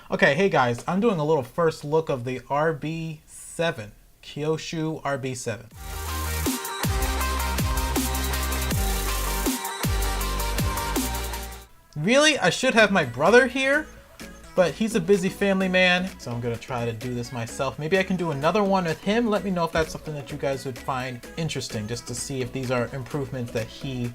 Okay, hey guys, I'm doing a little first look of the RB7, Kyohos RB7. Really, I should have my brother here, but he's a busy family man, so I'm gonna try to do this myself. Maybe I can do another one with him. Let me know if that's something that you guys would find interesting, just to see if these are improvements that he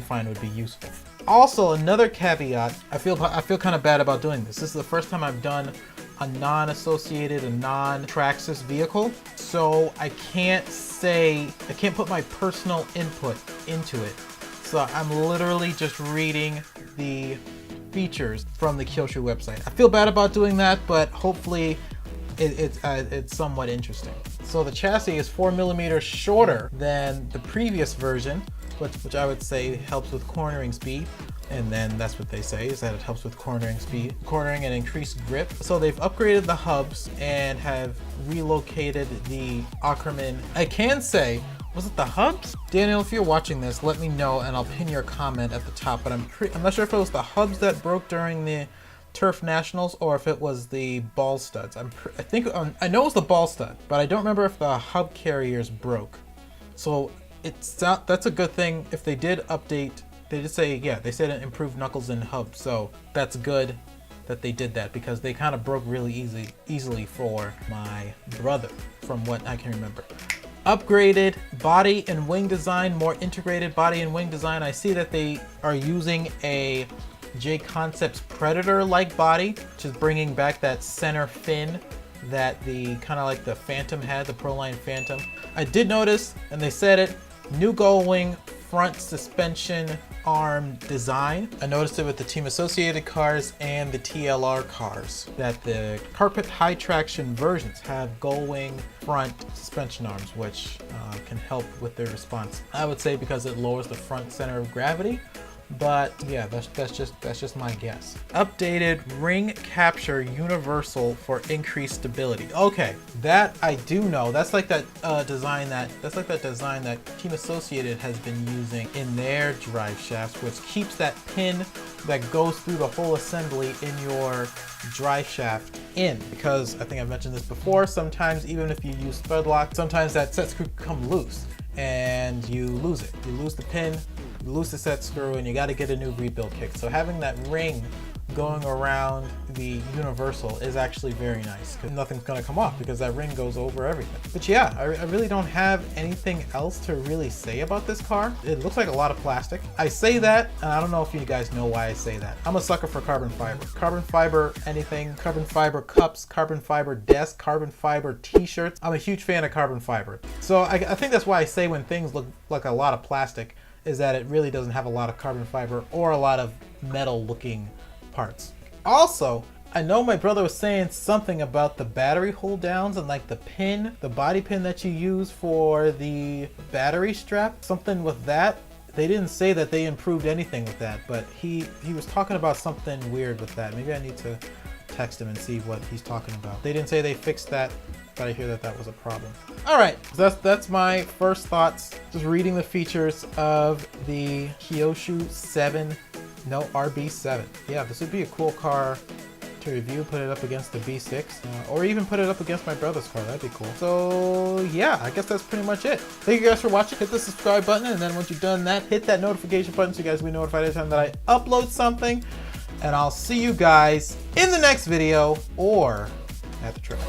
find would be useful. Also, another caveat, I feel kind of bad about doing this. This is the first time I've done a non-associated, a non-Traxxas vehicle, so I can't put my personal input into it. So I'm literally just reading the features from the Kyohos website. I feel bad about doing that, but hopefully it's somewhat interesting. So the chassis is 4 millimeters shorter than the previous version, which I would say helps with cornering speed. And then that's what they say, is that it helps with cornering and increased grip. So they've upgraded the hubs and have relocated the Ackerman. I can say, was it the hubs? Daniel, if you're watching this, let me know and I'll pin your comment at the top. But I'm not sure if it was the hubs that broke during the Turf Nationals or if it was the ball studs. I know it was the ball stud, but I don't remember if the hub carriers broke. So that's a good thing. If they did update, they did say, yeah, they said it improved knuckles and hubs. So that's good that they did that, because they kind of broke really easily for my brother, from what I can remember. Upgraded body and wing design, more integrated body and wing design. I see that they are using a J-Concepts Predator-like body, which is bringing back that center fin that the kind of like the Phantom had, the Proline Phantom. I did notice, and they said it, new gull wing front suspension arm design. I noticed it with the Team Associated cars and the TLR cars, that the carpet high traction versions have gull wing front suspension arms, which can help with their response. I would say because it lowers the front center of gravity, but yeah, that's just my guess. Updated ring capture universal for increased stability. Okay, that I do know. That's like that design that Team Associated has been using in their drive shafts, which keeps that pin that goes through the whole assembly in your drive shaft in. Because I think I've mentioned this before, sometimes even if you use thread lock, sometimes that set screw can come loose and you lose it. You lose the pin, you lose the set screw, and you got to get a new rebuild kit. So having that ring going around the universal is actually very nice, because nothing's going to come off because that ring goes over everything. But yeah, I really don't have anything else to really say about this car. It looks like a lot of plastic. I say that, and I don't know if you guys know why I say that. I'm a sucker for carbon fiber. Carbon fiber anything, carbon fiber cups, carbon fiber desk, carbon fiber t-shirts. I'm a huge fan of carbon fiber. So I think that's why I say when things look like a lot of plastic, is that it really doesn't have a lot of carbon fiber or a lot of metal looking parts. Also, I know my brother was saying something about the battery hold downs and like the pin, the body pin that you use for the battery strap, something with that. They didn't say that they improved anything with that, but he was talking about something weird with that. Maybe I need to text him and see what he's talking about. They didn't say they fixed that, but I hear that was a problem. All right, so that's my first thoughts. Just reading the features of the Kyohos 7. No, RB7. Yeah, this would be a cool car to review, put it up against the B6, or even put it up against my brother's car. That'd be cool. So yeah, I guess that's pretty much it. Thank you guys for watching. Hit the subscribe button, and then once you've done that, hit that notification button so you guys will be notified every time that I upload something. And I'll see you guys in the next video or at the track.